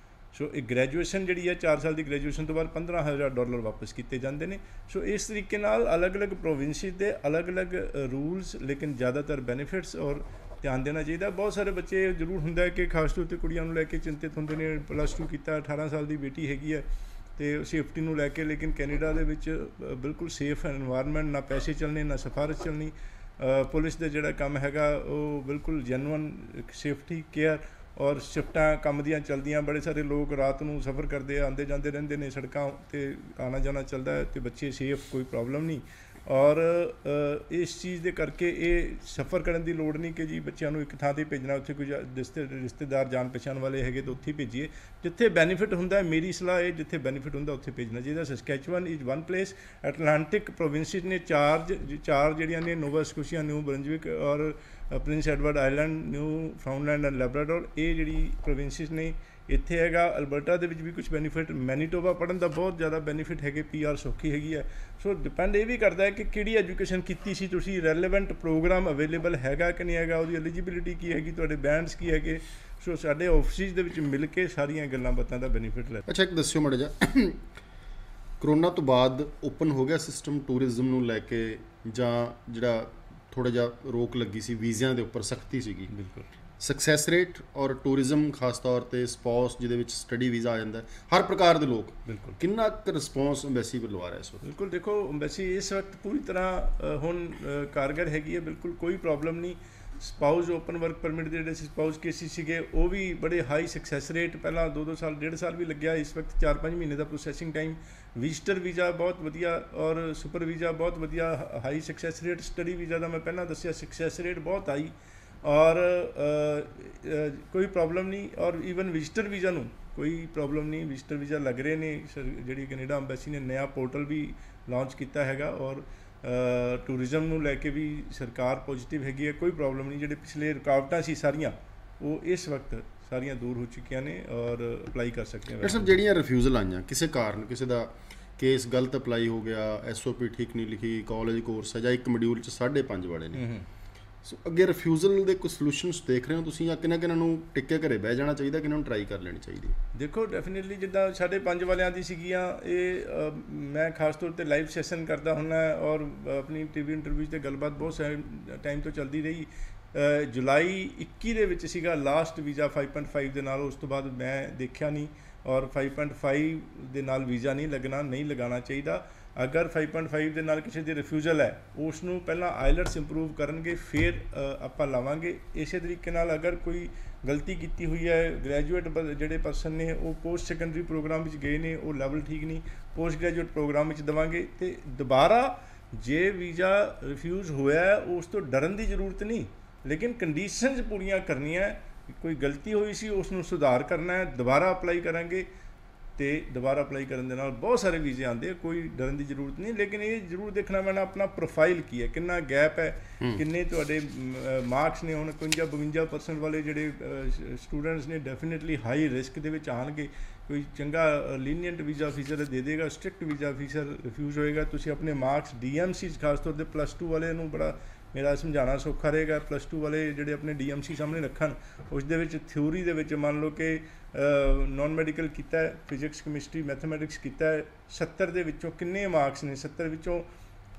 ਸੋ ਇਹ ਗ੍ਰੈਜੂਏਸ਼ਨ ਜਿਹੜੀ ਹੈ 4 ਸਾਲ ਦੀ ਗ੍ਰੈਜੂਏਸ਼ਨ ਤੋਂ ਬਾਅਦ $15,000 ਵਾਪਸ ਕੀਤੇ ਜਾਂਦੇ ਨੇ। ਸੋ ਇਸ ਤਰੀਕੇ ਨਾਲ ਅਲੱਗ-ਅਲੱਗ ਪ੍ਰੋਵਿੰਸਿਸ ਦੇ ਅਲੱਗ-ਅਲੱਗ ਰੂਲਸ, ਲੇਕਿਨ ਜ਼ਿਆਦਾਤਰ ਬੈਨੀਫਿਟਸ। ਔਰ ਧਿਆਨ ਦੇਣਾ ਚਾਹੀਦਾ, ਬਹੁਤ ਸਾਰੇ ਬੱਚੇ ਜ਼ਰੂਰ ਹੁੰਦਾ ਹੈ ਕਿ ਖਾਸ ਤੌਰ 'ਤੇ ਕੁੜੀਆਂ ਨੂੰ ਲੈ ਕੇ ਚਿੰਤਿਤ ਹੁੰਦੇ ਨੇ। +2 ਕੀਤਾ, 18 ਸਾਲ ਦੀ ਬੇਟੀ ਹੈਗੀ ਹੈ ਅਤੇ ਸੇਫਟੀ ਨੂੰ ਲੈ ਕੇ, ਲੇਕਿਨ ਕੈਨੇਡਾ ਦੇ ਵਿੱਚ ਬਿਲਕੁਲ ਸੇਫ ਐਨਵਾਇਰਨਮੈਂਟ, ਨਾ ਪੈਸੇ ਚੱਲਣੇ, ਨਾ ਸਿਫਾਰਿਸ਼ ਚੱਲਣੀ। ਪੁਲਿਸ ਦਾ ਜਿਹੜਾ ਕੰਮ ਹੈਗਾ ਉਹ ਬਿਲਕੁਲ ਜੈਨੂਅਨ ਸੇਫਟੀ ਕੇਅਰ, ਔਰ ਸ਼ਿਫਟਾਂ ਕੰਮ ਦੀਆਂ ਚੱਲਦੀਆਂ। ਬੜੇ ਸਾਰੇ ਲੋਕ ਰਾਤ ਨੂੰ ਸਫ਼ਰ ਕਰਦੇ ਆਉਂਦੇ ਜਾਂਦੇ ਰਹਿੰਦੇ ਨੇ, ਸੜਕਾਂ 'ਤੇ ਆਉਣਾ ਜਾਣਾ ਚੱਲਦਾ ਹੈ, ਅਤੇ ਬੱਚੇ ਸੇਫ, ਕੋਈ ਪ੍ਰੋਬਲਮ ਨਹੀਂ। ਔਰ ਇਸ ਚੀਜ਼ ਦੇ ਕਰਕੇ ਇਹ ਸਫ਼ਰ ਕਰਨ ਦੀ ਲੋੜ ਨਹੀਂ ਕਿ ਜੀ ਬੱਚਿਆਂ ਨੂੰ ਇੱਕ ਥਾਂ 'ਤੇ ਭੇਜਣਾ, ਉੱਥੇ ਕੋਈ ਰਿਸ਼ਤੇਦਾਰ ਜਾਣ ਪਛਾਣ ਵਾਲੇ ਹੈਗੇ ਤਾਂ ਉੱਥੇ ਹੀ ਭੇਜੀਏ। ਜਿੱਥੇ ਬੈਨੀਫਿਟ ਹੁੰਦਾ, ਮੇਰੀ ਸਲਾਹ ਇਹ, ਜਿੱਥੇ ਬੈਨੀਫਿਟ ਹੁੰਦਾ ਉੱਥੇ ਭੇਜਣਾ ਚਾਹੀਦਾ। Saskatchewan is one place, Atlantic provinces ਨੇ ਚਾਰ ਜਿਹੜੀਆਂ ਨੇ, ਨੋਵਾ ਸਕੋਸ਼ੀਆ, ਨਿਊ ਬਰੰਜਵਿਕ ਔਰ Prince Edward Island, Newfoundland and Labrador, ਇਹ ਜਿਹੜੀ ਪ੍ਰੋਵਿੰਸਿਸ ਨੇ ਇੱਥੇ ਹੈਗਾ। ਅਲਬਰਟਾ ਦੇ ਵਿੱਚ ਵੀ ਕੁਝ ਬੈਨੀਫਿਟ, ਮੈਨੀਟੋਬਾ ਪੜ੍ਹਨ ਦਾ ਬਹੁਤ ਜ਼ਿਆਦਾ ਬੈਨੀਫਿਟ ਹੈਗੇ, PR ਸੌਖੀ ਹੈਗੀ ਹੈ। ਸੋ ਡਿਪੈਂਡ ਇਹ ਵੀ ਕਰਦਾ ਹੈ ਕਿ ਕਿਹੜੀ ਐਜੂਕੇਸ਼ਨ ਕੀਤੀ ਸੀ ਤੁਸੀਂ, ਰੈਲੇਵੈਂਟ ਪ੍ਰੋਗਰਾਮ ਅਵੇਲੇਬਲ ਹੈਗਾ ਕਿ ਨਹੀਂ ਹੈਗਾ, ਉਹਦੀ ਐਲੀਜੀਬਿਲਿਟੀ ਕੀ ਹੈਗੀ, ਤੁਹਾਡੇ ਬੈਂਡਸ ਕੀ ਹੈਗੇ। ਸੋ ਸਾਡੇ ਆਫਿਸਿਸ ਦੇ ਵਿੱਚ ਮਿਲ ਕੇ ਸਾਰੀਆਂ ਗੱਲਾਂ ਬਾਤਾਂ ਦਾ ਬੈਨੀਫਿਟ ਲੈ। ਅੱਛਾ, ਇੱਕ ਦੱਸਿਓ ਮਾੜਾ ਜਿਹਾ, ਕਰੋਨਾ ਤੋਂ ਬਾਅਦ ਓਪਨ ਹੋ ਗਿਆ ਸਿਸਟਮ ਟੂਰਿਜ਼ਮ ਨੂੰ ਲੈ ਕੇ, ਜਾਂ ਜਿਹੜਾ ਥੋੜ੍ਹਾ ਜਿਹਾ ਰੋਕ ਲੱਗੀ ਸੀ, ਵੀਜ਼ਿਆਂ ਦੇ ਉੱਪਰ ਸਖਤੀ ਸੀਗੀ? ਬਿਲਕੁਲ। ਸਕਸੈਸ ਰੇਟ ਔਰ ਟੂਰਿਜ਼ਮ ਖਾਸ ਤੌਰ 'ਤੇ ਸਪਾਊਸ ਜਿਹਦੇ ਵਿੱਚ ਸਟੱਡੀ ਵੀਜ਼ਾ ਆ ਜਾਂਦਾ, ਹਰ ਪ੍ਰਕਾਰ ਦੇ ਲੋਕ, ਬਿਲਕੁਲ ਕਿੰਨਾ ਕੁ ਰਿਸਪੌਂਸ ਅੰਬੈਸੀ ਵੱਲੋਂ ਆ ਰਿਹਾ ਇਸ ਵਕਤ? ਬਿਲਕੁਲ, ਦੇਖੋ ਅੰਬੈਸੀ ਇਸ ਵਕਤ ਪੂਰੀ ਤਰ੍ਹਾਂ ਹੁਣ ਕਾਰਗਰ ਹੈਗੀ ਹੈ, ਬਿਲਕੁਲ ਕੋਈ ਪ੍ਰੋਬਲਮ ਨਹੀਂ। ਸਪਾਊਸ ਓਪਨ ਵਰਕ ਪਰਮਿਟ ਦੇ ਜਿਹੜੇ ਸਪਾਊਸ ਕੇਸਿਸ ਸੀਗੇ ਉਹ ਵੀ ਬੜੇ ਹਾਈ ਸਕਸੈਸ ਰੇਟ, ਪਹਿਲਾਂ 2-2 ਸਾਲ 1.5 ਸਾਲ ਵੀ ਲੱਗਿਆ, ਇਸ ਵਕਤ 4-5 ਮਹੀਨੇ ਦਾ ਪ੍ਰੋਸੈਸਿੰਗ ਟਾਈਮ। ਵਿਜ਼ਟਰ ਵੀਜ਼ਾ ਬਹੁਤ ਵਧੀਆ ਔਰ ਸੁਪਰ ਵੀਜ਼ਾ ਬਹੁਤ ਵਧੀਆ, high success rate. Study visa ਦਾ ਮੈਂ ਪਹਿਲਾਂ ਦੱਸਿਆ, ਸਕਸੈਸ ਰੇਟ ਬਹੁਤ ਹਾਈ ਔਰ ਕੋਈ ਪ੍ਰੋਬਲਮ ਨਹੀਂ। ਔਰ ਈਵਨ ਵਿਜ਼ਟਰ ਵੀਜ਼ਾ ਨੂੰ ਕੋਈ ਪ੍ਰੋਬਲਮ ਨਹੀਂ, ਵਿਜ਼ਟਰ ਵੀਜ਼ਾ ਲੱਗ ਰਹੇ ਨੇ। ਜਿਹੜੀ ਕੈਨੇਡਾ ਅੰਬੈਸੀ ਨੇ ਨਵਾਂ ਪੋਰਟਲ ਵੀ ਲਾਂਚ ਕੀਤਾ ਹੈਗਾ ਔਰ ਟੂਰਿਜ਼ਮ ਨੂੰ ਲੈ ਕੇ ਵੀ ਸਰਕਾਰ ਪੋਜ਼ੀਟਿਵ ਹੈਗੀ ਹੈ, ਕੋਈ ਪ੍ਰੋਬਲਮ ਨਹੀਂ। ਜਿਹੜੇ ਪਿਛਲੇ ਰੁਕਾਵਟਾਂ ਸੀ ਸਾਰੀਆਂ, ਉਹ ਇਸ ਵਕਤ ਸਾਰੀਆਂ ਦੂਰ ਹੋ ਚੁੱਕੀਆਂ ਨੇ ਔਰ ਅਪਲਾਈ ਕਰ ਸਕਦੇ ਹਾਂ। ਸਰ, ਜਿਹੜੀਆਂ ਰਿਫਿਊਜ਼ਲ ਆਈਆਂ ਕਿਸੇ ਕਾਰਨ, ਕਿਸੇ ਦਾ ਕੇਸ ਗਲਤ ਅਪਲਾਈ ਹੋ ਗਿਆ, SOP ਠੀਕ ਨਹੀਂ ਲਿਖੀ, ਕਾਲਜ ਕੋਰਸ ਹੈ ਜਾਂ ਇੱਕ ਮੋਡਿਊਲ 'ਚ 5.5 ਵਾਲੇ ਨੇ, ਸੋ ਅੱਗੇ ਰਿਫਿਊਜ਼ਲ ਦੇ ਕੁਝ ਸੋਲੂਸ਼ਨਸ ਦੇਖ ਰਹੇ ਹੋ ਤੁਸੀਂ, ਜਾਂ ਕਿਹਨਾਂ ਨੂੰ ਟਿੱਕੇ ਘਰੇ ਬਹਿ ਜਾਣਾ ਚਾਹੀਦਾ, ਕਿਹਨਾਂ ਨੂੰ ਟਰਾਈ ਕਰ ਲੈਣੀ ਚਾਹੀਦੀ? ਦੇਖੋ ਡੈਫੀਨੇਟਲੀ ਜਿੱਦਾਂ 5.5 ਵਾਲਿਆਂ ਦੀ ਸੀਗੀਆਂ, ਇਹ ਮੈਂ ਖਾਸ ਤੌਰ 'ਤੇ ਲਾਈਵ ਸੈਸ਼ਨ ਕਰਦਾ ਹੁੰਦਾ ਔਰ ਆਪਣੀ TV ਇੰਟਰਵਿਊ 'ਤੇ ਗੱਲਬਾਤ ਬਹੁਤ ਸਾਰੇ ਟਾਈਮ ਤੋਂ ਚੱਲਦੀ ਰਹੀ। ਜੁਲਾਈ 21 ਦੇ ਵਿੱਚ ਸੀਗਾ ਲਾਸਟ ਵੀਜ਼ਾ 5.5 ਦੇ ਨਾਲ, ਉਸ ਤੋਂ ਬਾਅਦ ਮੈਂ ਦੇਖਿਆ ਨਹੀਂ। ਔਰ 5.5 ਦੇ ਨਾਲ ਵੀਜ਼ਾ ਨਹੀਂ ਲੱਗਣਾ, ਨਹੀਂ ਲਗਾਉਣਾ ਚਾਹੀਦਾ। ਅਗਰ 5.5 ਦੇ ਨਾਲ ਕਿਸੇ ਦੀ ਰਿਫਿਊਜ਼ਲ ਹੈ, ਉਸ ਨੂੰ ਪਹਿਲਾਂ ਆਈਲੈਟਸ ਇੰਪਰੂਵ ਕਰਨਗੇ, ਫਿਰ ਆਪਾਂ ਲਾਵਾਂਗੇ। ਇਸੇ ਤਰੀਕੇ ਨਾਲ ਅਗਰ ਕੋਈ ਗਲਤੀ ਕੀਤੀ ਹੋਈ ਹੈ, ਗ੍ਰੈਜੂਏਟ ਜਿਹੜੇ ਪਰਸਨ ਨੇ ਉਹ ਪੋਸਟ ਸੈਕੰਡਰੀ ਪ੍ਰੋਗਰਾਮ ਵਿੱਚ ਗਏ ਨੇ, ਉਹ ਲੈਵਲ ਠੀਕ ਨਹੀਂ, ਪੋਸਟ ਗ੍ਰੈਜੂਏਟ ਪ੍ਰੋਗਰਾਮ ਵਿੱਚ ਦੇਵਾਂਗੇ। ਅਤੇ ਦੁਬਾਰਾ ਜੇ ਵੀਜ਼ਾ ਰਿਫਿਊਜ਼ ਹੋਇਆ, ਉਸ ਤੋਂ ਡਰਨ ਦੀ ਜ਼ਰੂਰਤ ਨਹੀਂ, ਲੇਕਿਨ ਕੰਡੀਸ਼ਨਸ ਪੂਰੀਆਂ ਕਰਨੀਆਂ। ਕੋਈ ਗਲਤੀ ਹੋਈ ਸੀ, ਉਸ ਨੂੰ ਸੁਧਾਰ ਕਰਨਾ ਹੈ, ਦੁਬਾਰਾ ਅਪਲਾਈ ਕਰਾਂਗੇ। ਅਤੇ ਦੁਬਾਰਾ ਅਪਲਾਈ ਕਰਨ ਦੇ ਨਾਲ ਬਹੁਤ ਸਾਰੇ ਵੀਜ਼ੇ ਆਉਂਦੇ ਆ, ਕੋਈ ਡਰਨ ਦੀ ਜ਼ਰੂਰਤ ਨਹੀਂ। ਲੇਕਿਨ ਇਹ ਜ਼ਰੂਰ ਦੇਖਣਾ ਪੈਣਾ ਆਪਣਾ ਪ੍ਰੋਫਾਈਲ ਕੀ ਹੈ, ਕਿੰਨਾ ਗੈਪ ਹੈ, ਕਿੰਨੇ ਤੁਹਾਡੇ ਮਾਰਕਸ ਨੇ। ਹੁਣ 51-52% ਵਾਲੇ ਜਿਹੜੇ ਸਟੂਡੈਂਟਸ ਨੇ ਡੈਫੀਨੇਟਲੀ ਹਾਈ ਰਿਸਕ ਦੇ ਵਿੱਚ ਆਉਣਗੇ। ਕੋਈ ਚੰਗਾ ਲੀਨੀਅੰਟ ਵੀਜ਼ਾ ਅਫੀਸਰ ਦੇ ਦੇਗਾ, ਸਟ੍ਰਿਕਟ ਵੀਜ਼ਾ ਅਫੀਸਰ ਰਿਫਿਊਜ਼ ਹੋਏਗਾ। ਤੁਸੀਂ ਆਪਣੇ ਮਾਰਕਸ DMC ਖਾਸ ਤੌਰ 'ਤੇ +2 ਵਾਲੇ ਨੂੰ ਬੜਾ ਮੇਰਾ ਸਮਝਾਉਣਾ ਸੌਖਾ ਰਹੇਗਾ। +2 ਵਾਲੇ ਜਿਹੜੇ ਆਪਣੇ DMC ਸਾਹਮਣੇ ਰੱਖਣ, ਉਸ ਦੇ ਵਿੱਚ ਥਿਊਰੀ ਦੇ ਵਿੱਚ ਮੰਨ ਲਓ ਕਿ ਨੋਨ ਮੈਡੀਕਲ ਕੀਤਾ ਹੈ, ਫਿਜ਼ਿਕਸ, ਕੈਮਿਸਟਰੀ, ਮੈਥਮੈਟਿਕਸ ਕੀਤਾ ਹੈ, 70 ਦੇ ਵਿੱਚੋਂ ਕਿੰਨੇ ਮਾਰਕਸ ਨੇ? 70 ਵਿੱਚੋਂ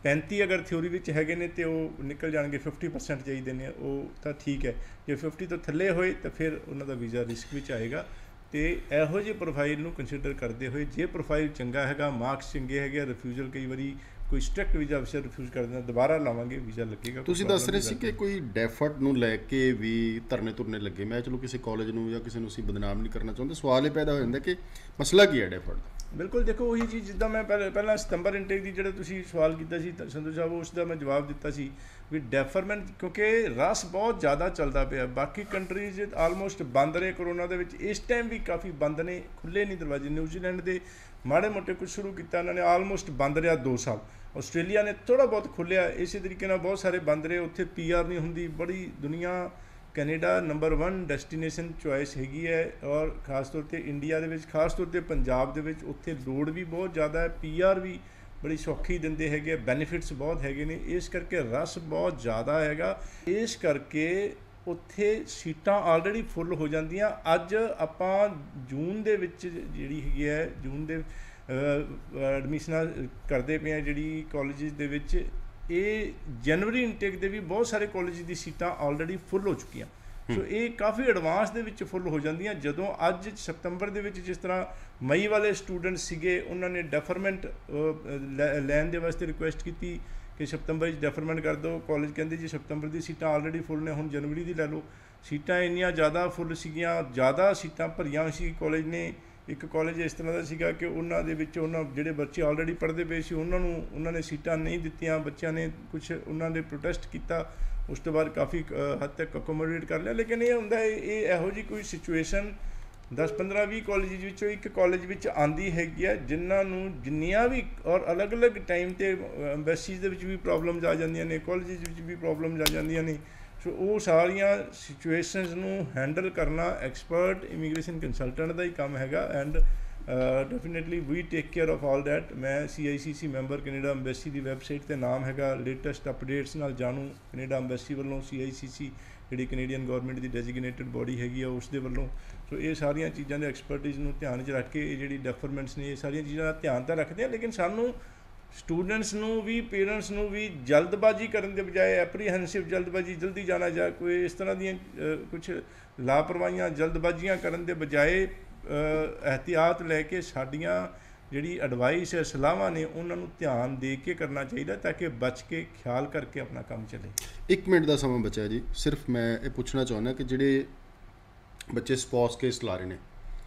35 ਅਗਰ ਥਿਊਰੀ ਵਿੱਚ ਹੈਗੇ ਨੇ ਅਤੇ ਉਹ ਨਿਕਲ ਜਾਣਗੇ, 50% ਚਾਹੀਦੇ ਨੇ, ਉਹ ਤਾਂ ਠੀਕ ਹੈ। ਜੇ 50 ਤੋਂ ਥੱਲੇ ਹੋਏ ਤਾਂ ਫਿਰ ਉਹਨਾਂ ਦਾ ਵੀਜ਼ਾ ਰਿਸਕ ਵਿੱਚ ਆਏਗਾ। ਅਤੇ ਇਹੋ ਜਿਹੇ ਪ੍ਰੋਫਾਈਲ ਨੂੰ ਕੰਸੀਡਰ ਕਰਦੇ ਹੋਏ, ਜੇ ਪ੍ਰੋਫਾਈਲ ਚੰਗਾ ਹੈਗਾ, ਮਾਰਕਸ ਚੰਗੇ ਹੈਗੇ, ਰਿਫਿਊਜ਼ਲ ਕਈ ਵਾਰੀ ਕੋਈ ਸਟ੍ਰਿਕਟ ਵੀਜ਼ਾ ਅਫਸਰ ਰਿਫਿਊਜ਼ ਕਰ ਦਿੰਦਾ, ਦੁਬਾਰਾ ਲਾਵਾਂਗੇ, ਵੀਜ਼ਾ ਲੱਗੇਗਾ। ਤੁਸੀਂ ਦੱਸ ਰਹੇ ਸੀ ਕਿ ਕੋਈ ਡੈਫਰਡ ਨੂੰ ਲੈ ਕੇ ਵੀ ਧਰਨੇ ਧੁਰਨੇ ਲੱਗੇ। ਮੈਂ ਚਲੋ ਕਿਸੇ ਕਾਲਜ ਨੂੰ ਜਾਂ ਕਿਸੇ ਨੂੰ ਅਸੀਂ ਬਦਨਾਮ ਨਹੀਂ ਕਰਨਾ ਚਾਹੁੰਦੇ, ਸਵਾਲ ਇਹ ਪੈਦਾ ਹੋ ਜਾਂਦਾ ਕਿ ਮਸਲਾ ਕੀ ਹੈ ਡੈਫਰਡ ਦਾ? ਬਿਲਕੁਲ, ਦੇਖੋ ਉਹੀ ਚੀਜ਼ ਜਿੱਦਾਂ ਮੈਂ ਪਹਿਲਾਂ ਸਤੰਬਰ ਇਨਟੇਕ ਦੀ ਜਿਹੜਾ ਤੁਸੀਂ ਸਵਾਲ ਕੀਤਾ ਸੀ ਸੰਧੂ ਸਾਹਿਬ, ਉਸ ਦਾ ਮੈਂ ਜਵਾਬ ਦਿੱਤਾ ਸੀ ਵੀ ਡੈਫਰਮੈਂਟ, ਕਿਉਂਕਿ ਰਸ਼ ਬਹੁਤ ਜ਼ਿਆਦਾ ਚੱਲਦਾ ਪਿਆ। ਬਾਕੀ ਕੰਟਰੀਜ਼ ਆਲਮੋਸਟ ਬੰਦ ਰਹੇ ਕਰੋਨਾ ਦੇ ਵਿੱਚ, ਇਸ ਟਾਈਮ ਵੀ ਕਾਫੀ ਬੰਦ ਨੇ, ਖੁੱਲ੍ਹੇ ਨਹੀਂ ਦਰਵਾਜ਼ੇ। ਨਿਊਜ਼ੀਲੈਂਡ ਦੇ ਮਾੜੇ ਮੋਟੇ ਕੁਝ ਸ਼ੁਰੂ ਕੀਤਾ ਉਹਨਾਂ ਨੇ, ਆਲਮੋਸਟ ਬੰਦ ਰਿਹਾ 2 ਸਾਲ। ਆਸਟ੍ਰੇਲੀਆ ਨੇ ਥੋੜ੍ਹਾ ਬਹੁਤ ਖੁੱਲ੍ਹਿਆ, ਇਸੇ ਤਰੀਕੇ ਨਾਲ ਬਹੁਤ ਸਾਰੇ ਬੰਦ ਰਹੇ। ਉੱਥੇ PR ਨਹੀਂ ਹੁੰਦੀ। ਬੜੀ ਦੁਨੀਆ ਕੈਨੇਡਾ ਨੰਬਰ 1 ਡੈਸਟੀਨੇਸ਼ਨ ਚੋਇਸ ਹੈਗੀ ਹੈ, ਔਰ ਖਾਸ ਤੌਰ 'ਤੇ ਇੰਡੀਆ ਦੇ ਵਿੱਚ, ਖਾਸ ਤੌਰ 'ਤੇ ਪੰਜਾਬ ਦੇ ਵਿੱਚ, ਉੱਥੇ ਲੋੜ ਵੀ ਬਹੁਤ ਜ਼ਿਆਦਾ ਹੈ। PR ਵੀ ਬੜੀ ਸੌਖੀ ਦਿੰਦੇ ਹੈਗੇ, ਬੈਨੀਫਿਟਸ ਬਹੁਤ ਹੈਗੇ ਨੇ, ਇਸ ਕਰਕੇ ਰਸ਼ ਬਹੁਤ ਜ਼ਿਆਦਾ ਹੈਗਾ। ਇਸ ਕਰਕੇ ਉੱਥੇ ਸੀਟਾਂ ਆਲਰੇਡੀ ਫੁੱਲ ਹੋ ਜਾਂਦੀਆਂ। ਅੱਜ ਆਪਾਂ ਜੂਨ ਦੇ ਵਿੱਚ ਜਿਹੜੀ ਹੈਗੀ ਹੈ, ਜੂਨ ਦੇ ਐਡਮਿਸ਼ਨਾਂ ਕਰਦੇ ਪਏ ਹਾਂ ਜਿਹੜੀ ਕਾਲਜਿਸ ਦੇ ਵਿੱਚ, ਇਹ ਜਨਵਰੀ ਇਨਟੇਕ ਦੇ ਵੀ ਬਹੁਤ ਸਾਰੇ ਕਾਲਜ ਦੀ ਸੀਟਾਂ ਆਲਰੇਡੀ ਫੁੱਲ ਹੋ ਚੁੱਕੀਆਂ। ਸੋ ਇਹ ਕਾਫੀ ਐਡਵਾਂਸ ਦੇ ਵਿੱਚ ਫੁੱਲ ਹੋ ਜਾਂਦੀਆਂ। ਜਦੋਂ ਅੱਜ ਸਤੰਬਰ ਦੇ ਵਿੱਚ ਜਿਸ ਤਰ੍ਹਾਂ ਮਈ ਵਾਲੇ ਸਟੂਡੈਂਟ ਸੀਗੇ, ਉਹਨਾਂ ਨੇ ਡੈਫਰਮੈਂਟ ਲੈਣ ਦੇ ਵਾਸਤੇ ਰਿਕੁਐਸਟ ਕੀਤੀ ਕਿ ਸਤੰਬਰ 'ਚ ਡੈਫਰਮੈਂਟ ਕਰ ਦਿਓ। ਕਾਲਜ ਕਹਿੰਦੇ ਜੀ ਸਤੰਬਰ ਦੀ ਸੀਟਾਂ ਆਲਰੇਡੀ ਫੁੱਲ ਨੇ, ਹੁਣ ਜਨਵਰੀ ਦੀ ਲੈ ਲਓ। ਸੀਟਾਂ ਇੰਨੀਆਂ ਜ਼ਿਆਦਾ ਫੁੱਲ ਸੀਗੀਆਂ, ਜ਼ਿਆਦਾ ਸੀਟਾਂ ਭਰੀਆਂ ਸੀ ਕਾਲਜ ਨੇ ਇੱਕ ਕਾਲਜ ਇਸ ਤਰ੍ਹਾਂ ਦਾ ਸੀਗਾ ਕਿ ਉਹਨਾਂ ਦੇ ਵਿੱਚ ਉਹਨਾਂ ਜਿਹੜੇ ਬੱਚੇ ਆਲਰੇਡੀ ਪੜ੍ਹਦੇ ਪਏ ਸੀ ਉਹਨਾਂ ਨੇ ਸੀਟਾਂ ਨਹੀਂ ਦਿੱਤੀਆਂ, ਬੱਚਿਆਂ ਨੇ ਕੁਝ ਉਹਨਾਂ ਦੇ ਪ੍ਰੋਟੈਸਟ ਕੀਤਾ, ਉਸ ਤੋਂ ਬਾਅਦ ਕਾਫੀ ਹੱਦ ਤੱਕ ਅਕੋਮੋਡੇਟ ਕਰ ਲਿਆ। ਲੇਕਿਨ ਇਹ ਹੁੰਦਾ ਇਹ ਇਹੋ ਜਿਹੀ ਕੋਈ ਸਿਚੁਏਸ਼ਨ 10-15-20 ਕਾਲਜ ਵਿੱਚੋਂ ਇੱਕ ਕਾਲਜ ਵਿੱਚ ਆਉਂਦੀ ਹੈਗੀ ਆ, ਜਿਨ੍ਹਾਂ ਨੂੰ ਜਿੰਨੀਆਂ ਵੀ ਔਰ ਅਲੱਗ-ਅਲੱਗ ਟਾਈਮ 'ਤੇ ਐਮਬੈਸੀਜ਼ ਦੇ ਵਿੱਚ ਵੀ ਪ੍ਰੋਬਲਮਸ ਆ ਜਾਂਦੀਆਂ ਨੇ, ਕਾਲਜਿਸ ਵਿੱਚ ਵੀ ਪ੍ਰੋਬਲਮਸ ਆ ਜਾਂਦੀਆਂ ਨੇ। ਸੋ ਉਹ ਸਾਰੀਆਂ ਸਿਚੁਏਸ਼ਨਸ ਨੂੰ ਹੈਂਡਲ ਕਰਨਾ ਐਕਸਪਰਟ ਇਮੀਗ੍ਰੇਸ਼ਨ ਕੰਸਲਟੈਂਟ ਦਾ ਹੀ ਕੰਮ ਹੈਗਾ। And definitely we take care of all that. ਮੈਂ CICC ਮੈਂਬਰ ਕੈਨੇਡਾ ਐਮਬੈਸੀ ਦੀ ਵੈਬਸਾਈਟ 'ਤੇ ਨਾਮ ਹੈਗਾ, ਲੇਟੈਸਟ ਅਪਡੇਟਸ ਨਾਲ ਜਾਣੂ ਕੈਨੇਡਾ ਐਮਬੈਸੀ ਵੱਲੋਂ, CICC ਜਿਹੜੀ ਕੈਨੇਡੀਅਨ ਗੌਰਮੈਂਟ ਦੀ ਡੈਜ਼ੀਗਨੇਟਡ ਬੋਡੀ ਹੈਗੀ ਆ ਉਸ ਦੇ ਵੱਲੋਂ। ਸੋ ਇਹ ਸਾਰੀਆਂ ਚੀਜ਼ਾਂ ਦੇ ਐਕਸਪਰਟਿਜ਼ ਨੂੰ ਧਿਆਨ 'ਚ ਰੱਖ ਕੇ ਇਹ ਜਿਹੜੀ ਡੈਫਰਮੈਂਟਸ ਨੇ ਇਹ ਸਾਰੀਆਂ ਚੀਜ਼ਾਂ ਦਾ ਧਿਆਨ ਤਾਂ ਰੱਖਦੇ ਆ, ਲੇਕਿਨ ਸਾਨੂੰ ਸਟੂਡੈਂਟਸ ਨੂੰ ਵੀ ਪੇਰੈਂਟਸ ਨੂੰ ਵੀ ਜਲਦਬਾਜ਼ੀ ਕਰਨ ਦੇ ਬਜਾਏ ਐਪਰੀਹੈਂਸਿਵ ਜਲਦਬਾਜ਼ੀ, ਜਲਦੀ ਜਾਣਾ ਜਾਂ ਕੋਈ ਇਸ ਤਰ੍ਹਾਂ ਦੀਆਂ ਕੁਛ ਲਾਪਰਵਾਹੀਆਂ ਜਲਦਬਾਜ਼ੀਆਂ ਕਰਨ ਦੇ ਬਜਾਏ ਇਹਤਿਆਤ ਲੈ ਕੇ ਸਾਡੀਆਂ ਜਿਹੜੀ ਐਡਵਾਈਸ ਹੈ, ਸਲਾਹਾਂ ਨੇ, ਉਹਨਾਂ ਨੂੰ ਧਿਆਨ ਦੇ ਕੇ ਕਰਨਾ ਚਾਹੀਦਾ ਤਾਂ ਕਿ ਬਚ ਕੇ ਖਿਆਲ ਕਰਕੇ ਆਪਣਾ ਕੰਮ ਚੱਲੇ। 1 ਮਿੰਟ ਦਾ ਸਮਾਂ ਬਚਿਆ ਜੀ, ਸਿਰਫ ਮੈਂ ਇਹ ਪੁੱਛਣਾ ਚਾਹੁੰਦਾ ਕਿ ਜਿਹੜੇ ਬੱਚੇ ਸਪੌਸ ਕੇਸ ਲਾ ਰਹੇ ਨੇ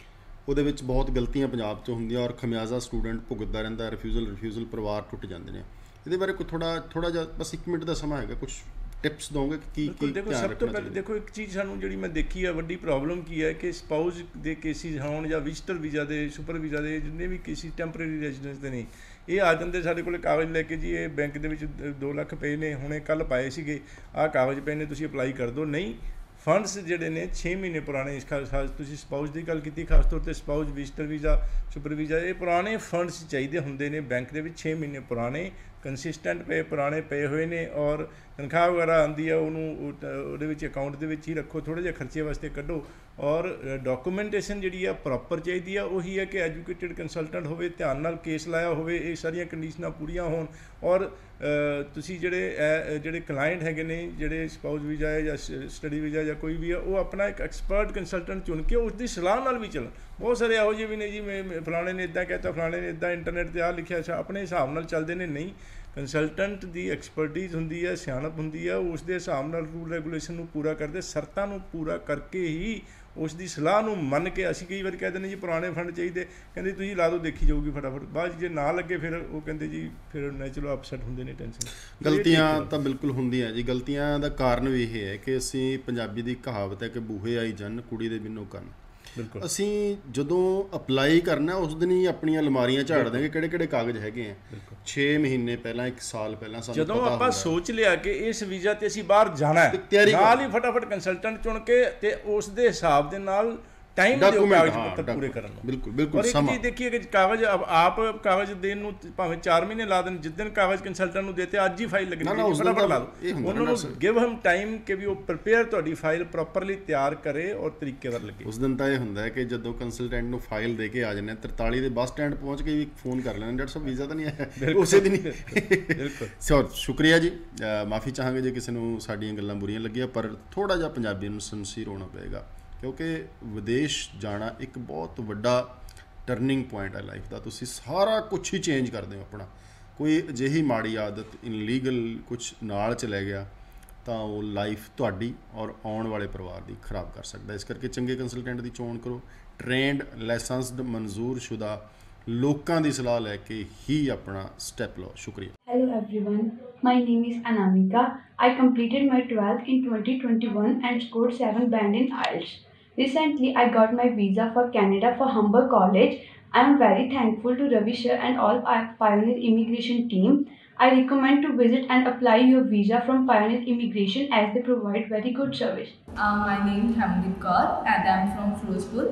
ਉਹਦੇ ਵਿੱਚ ਬਹੁਤ ਗਲਤੀਆਂ ਪੰਜਾਬ 'ਚ ਹੁੰਦੀਆਂ ਔਰ ਖਮਿਆਜ਼ਾ ਸਟੂਡੈਂਟ ਭੁਗਤਦਾ ਰਹਿੰਦਾ, ਰਿਫਿਊਜ਼ਲ ਪਰਿਵਾਰ ਟੁੱਟ ਜਾਂਦੇ ਨੇ, ਇਹਦੇ ਬਾਰੇ ਕੋਈ ਥੋੜਾ ਜਿਹਾ ਬਸ 1 ਮਿੰਟ ਦਾ ਸਮਾਂ ਹੈਗਾ, ਕੁਝ ਟਿਪਸ ਦੋਗੇ ਕਿ ਕੀ ਦੇਖੋ ਸਭ ਤੋਂ ਪਹਿਲੇ ਦੇਖੋ ਇੱਕ ਚੀਜ਼ ਸਾਨੂੰ ਜਿਹੜੀ ਮੈਂ ਦੇਖੀ ਹੈ ਵੱਡੀ ਪ੍ਰੋਬਲਮ ਕੀ ਹੈ ਕਿ ਸਪਾਊਸ ਦੇ ਕੇਸਿਸ ਹੋਣ ਜਾਂ ਵਿਜ਼ਟਰ ਵੀਜ਼ਾ ਦੇ, ਸੁਪਰ ਵੀਜ਼ਾ ਦੇ, ਜਿੰਨੇ ਵੀ ਕੇਸਿਸ ਟੈਂਪਰੇਰੀ ਰੈਜ਼ੀਡੈਂਸ ਦੇ ਨੇ, ਇਹ ਆ ਜਾਂਦੇ ਸਾਡੇ ਕੋਲ ਕਾਗਜ਼ ਲੈ ਕੇ ਜੀ ਇਹ ਬੈਂਕ ਦੇ ਵਿੱਚ 2 ਲੱਖ ਪਏ ਨੇ, ਹੁਣੇ ਕੱਲ੍ਹ ਪਾਏ ਸੀਗੇ, ਆਹ ਕਾਗਜ਼ ਪਏ ਨੇ, ਤੁਸੀਂ ਅਪਲਾਈ ਕਰ ਦਿਓ। ਨਹੀਂ, ਫੰਡਸ ਜਿਹੜੇ ਨੇ 6 ਮਹੀਨੇ ਪੁਰਾਣੇ, ਇਸ ਖਾਸ ਤੁਸੀਂ ਸਪਾਊਸ ਦੀ ਗੱਲ ਕੀਤੀ, ਖਾਸ ਤੌਰ 'ਤੇ spouse visitor visa, super visa, ਇਹ ਪੁਰਾਣੇ ਫੰਡਸ ਚਾਹੀਦੇ ਹੁੰਦੇ ਨੇ ਬੈਂਕ ਦੇ ਵਿੱਚ 6 ਮਹੀਨੇ ਪੁਰਾਣੇ ਕੰਸਿਸਟੈਂਟ ਪੁਰਾਣੇ ਪਏ ਹੋਏ ਨੇ, ਔਰ ਤਨਖਾਹ ਵਗੈਰਾ ਆਉਂਦੀ ਆ ਉਹਨੂੰ ਉਹਦੇ ਵਿੱਚ ਅਕਾਊਂਟ ਦੇ ਵਿੱਚ ਹੀ ਰੱਖੋ, ਥੋੜ੍ਹੇ ਜਿਹੇ ਖਰਚੇ ਵਾਸਤੇ ਕੱਢੋ, ਔਰ ਡਾਕੂਮੈਂਟੇਸ਼ਨ ਜਿਹੜੀ ਆ ਪ੍ਰੋਪਰ ਚਾਹੀਦੀ ਆ। ਉਹੀ ਹੈ ਕਿ ਐਜੂਕੇਟਿਡ ਕੰਸਲਟੈਂਟ ਹੋਵੇ, ਧਿਆਨ ਨਾਲ ਕੇਸ ਲਾਇਆ ਹੋਵੇ, ਇਹ ਸਾਰੀਆਂ ਕੰਡੀਸ਼ਨਾਂ ਪੂਰੀਆਂ ਹੋਣ, ਔਰ ਤੁਸੀਂ ਜਿਹੜੇ ਕਲਾਇੰਟ ਹੈਗੇ ਨੇ, ਜਿਹੜੇ ਸਪਾਊਸ ਵੀਜ਼ਾ ਹੈ ਜਾਂ ਸਟੱਡੀ ਵੀਜ਼ਾ ਜਾਂ ਕੋਈ ਵੀ ਆ, ਉਹ ਆਪਣਾ ਇੱਕ ਐਕਸਪਰਟ ਕੰਸਲਟੈਂਟ ਚੁਣ ਕੇ ਉਸ ਦੀ ਸਲਾਹ ਨਾਲ ਵੀ ਚੱਲਣ। ਬਹੁਤ ਸਾਰੇ ਇਹੋ ਜਿਹੇ ਵੀ ਨੇ ਜੀ, ਮੈਂ ਫਲਾਣੇ ਨੇ ਇੱਦਾਂ ਕਹਿਤਾ, ਫਲਾਣੇ ਨੇ ਇੱਦਾਂ ਇੰਟਰਨੈਟ 'ਤੇ ਆਹ ਲਿਖਿਆ, ਆਪਣੇ ਹਿਸਾਬ ਨਾਲ ਚੱਲਦੇ ਨੇ। ਨਹੀਂ, ਕੰਸਲਟੈਂਟ ਦੀ ਐਕਸਪਰਟੀਜ਼ ਹੁੰਦੀ ਹੈ, ਸਿਆਣਪ ਹੁੰਦੀ ਹੈ, ਉਸ ਦੇ ਹਿਸਾਬ ਨਾਲ ਰੂਲ ਰੈਗੂਲੇਸ਼ਨ ਨੂੰ ਪੂਰਾ ਕਰਦੇ, ਸ਼ਰਤਾਂ ਨੂੰ ਪੂਰਾ ਕਰਕੇ ਹੀ ਉਸ ਦੀ ਸਲਾਹ ਨੂੰ ਮੰਨ ਕੇ। ਅਸੀਂ ਕਈ ਵਾਰ ਕਹਿ ਦਿੰਦੇ ਜੀ ਪੁਰਾਣੇ ਫੰਡ ਚਾਹੀਦੇ, ਕਹਿੰਦੇ ਤੁਸੀਂ ਲਾ ਦਿਓ, ਦੇਖੀ ਜਾਊਗੀ ਫਟਾਫਟ, ਬਾਅਦ ਜੇ ਨਾ ਲੱਗੇ ਫਿਰ ਉਹ ਕਹਿੰਦੇ ਜੀ ਫਿਰ ਨੈਚੁਰਲ ਅਪਸੈਟ ਹੁੰਦੇ ਨੇ, ਟੈਨਸ਼ਨ। ਗਲਤੀਆਂ ਤਾਂ ਬਿਲਕੁਲ ਹੁੰਦੀਆਂ ਜੀ, ਗਲਤੀਆਂ ਦਾ ਕਾਰਨ ਵੀ ਇਹ ਹੈ ਕਿ ਅਸੀਂ, ਪੰਜਾਬੀ ਦੀ ਕਹਾਵਤ ਹੈ ਕਿ ਬੂਹੇ ਆਈ ਜੰਨ, ਕੁੜੀ ਦੇ ਬਿਨੋਂ ਕੰਨ। ਅਸੀਂ ਜਦੋਂ ਅਪਲਾਈ ਕਰਨਾ ਉਸ ਦਿਨ ਹੀ ਆਪਣੀਆਂ ਅਲਮਾਰੀਆਂ ਝਾੜ ਦੇਂਗੇ ਕਿਹੜੇ ਕਿਹੜੇ ਕਾਗਜ਼ ਹੈਗੇ ਆ। 6 ਮਹੀਨੇ ਪਹਿਲਾਂ, 1 ਸਾਲ ਪਹਿਲਾਂ ਸਾਨੂੰ ਜਦੋਂ ਆਪਾਂ ਸੋਚ ਲਿਆ ਕਿ ਇਸ ਵੀਜ਼ਾ ਤੇ ਅਸੀਂ ਬਾਹਰ ਜਾਣਾ ਹੈ, ਨਾਲ ਹੀ ਫਟਾਫਟ ਕੰਸਲਟੈਂਟ ਚੁਣ ਕੇ ਤੇ ਉਸ ਦੇ ਹਿਸਾਬ ਦੇ ਨਾਲ ਟਾਈਮ ਦਿਓ ਕਾਗਜ਼ ਪੱਤਰ ਪੂਰੇ ਕਰਨ ਨੂੰ। ਬਿਲਕੁਲ ਔਰ ਇੱਕ ਚੀਜ਼ ਦੇਖੀਏ ਕਿ ਕਾਗਜ਼ ਆਪ ਕਾਗਜ਼ ਦੇਣ ਨੂੰ ਭਾਵੇਂ 4 ਮਹੀਨੇ ਲਾ ਦੇਣ, ਜਿਸ ਦਿਨ ਕਾਗਜ਼ ਕੰਸਲਟੈਂਟ ਨੂੰ ਦੇਤੇ ਅੱਜ ਹੀ ਫਾਈਲ ਲੱਗਣੀ ਹੈ, ਫਟਾਫਟ ਲਾ ਦਿਓ। ਉਹਨਾਂ ਨੂੰ ਗਿਵ ਹਿਮ ਟਾਈਮ ਕਿ ਵੀ ਉਹ ਪ੍ਰਿਪੇਅਰ ਤੁਹਾਡੀ ਫਾਈਲ ਪ੍ਰੋਪਰਲੀ ਤਿਆਰ ਕਰੇ ਔਰ ਤਰੀਕੇਦਾਰ ਲੱਗੇ। ਉਸ ਦਿਨ ਤਾਂ ਇਹ ਹੁੰਦਾ ਹੈ ਕਿ ਜਦੋਂ ਕੰਸਲਟੈਂਟ ਨੂੰ ਫਾਈਲ ਦੇ ਕੇ ਆ ਜਾਂਦੇ 43 ਦੇ ਬੱਸ ਸਟੈਂਡ ਪਹੁੰਚ ਕੇ ਵੀ ਫੋਨ ਕਰ ਲੈਣਾ, ਡਾਕਟਰ ਸਾਹਿਬ ਵੀਜ਼ਾ ਤਾਂ ਨਹੀਂ ਆਇਆ ਉਸੇ ਦਿਨ ਹੀ। ਬਿਲਕੁਲ ਸਰ, ਸ਼ੁਕਰੀਆ ਜੀ। ਮਾਫੀ ਚਾਹਾਂਗੇ ਜੇ ਕਿਸੇ ਨੂੰ ਸਾਡੀਆਂ ਗੱਲਾਂ ਬੁਰੀਆਂ ਲੱਗੀਆਂ, ਪਰ ਥੋੜ੍ਹਾ ਜਿਹਾ ਪੰਜਾਬੀ ਨੂੰ ਸਿੰਸੀਅਰ ਹੋਣਾ ਪਏਗਾ, ਕਿਉਂਕਿ ਵਿਦੇਸ਼ ਜਾਣਾ ਇੱਕ ਬਹੁਤ ਵੱਡਾ ਟਰਨਿੰਗ ਪੁਆਇੰਟ ਹੈ ਲਾਈਫ ਦਾ। ਤੁਸੀਂ ਸਾਰਾ ਕੁਛ ਹੀ ਚੇਂਜ ਕਰਦੇ ਹੋ ਆਪਣਾ। ਕੋਈ ਅਜਿਹੀ ਮਾੜੀ ਆਦਤ, ਇਨਲੀਗਲ ਕੁਛ ਨਾਲ ਚਲੇ ਗਿਆ ਤਾਂ ਉਹ ਲਾਈਫ ਤੁਹਾਡੀ ਔਰ ਆਉਣ ਵਾਲੇ ਪਰਿਵਾਰ ਦੀ ਖਰਾਬ ਕਰ ਸਕਦਾ। ਇਸ ਕਰਕੇ ਚੰਗੇ ਕੰਸਲਟੈਂਟ ਦੀ ਚੋਣ ਕਰੋ, ਟ੍ਰੇਨਡ, ਲਾਇਸੈਂਸਡ, ਮਨਜ਼ੂਰ ਸ਼ੁਦਾ ਲੋਕਾਂ ਦੀ ਸਲਾਹ ਲੈ ਕੇ ਹੀ ਆਪਣਾ ਸਟੈਪ ਲਓ। ਸ਼ੁਕਰੀਆ। Hello everyone, my name is Anamika. I completed my 12th in 2021 and scored 7 band in IELTS. Recently, I got my visa for Canada for Humber College. I am very thankful to Ravi sir and all Pioneer Immigration team. I recommend to visit and apply your visa from Pioneer Immigration as they provide very good service. My name is Hamdeep Kaur and I am from Firozpur.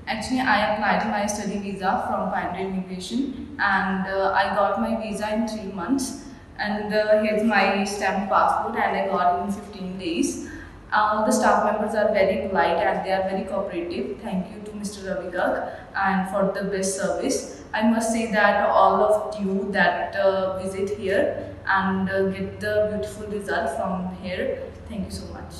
Actually, I applied my study visa from Pioneer Immigration and I got my visa in 3 months. And here's my stamped passport and I got it in 15 days. The staff members are very polite and they are very cooperative. Thank you to Mr. Ravi Garg and for the best service. I must say that all of you that visit here and get the beautiful result from here. Thank you so much.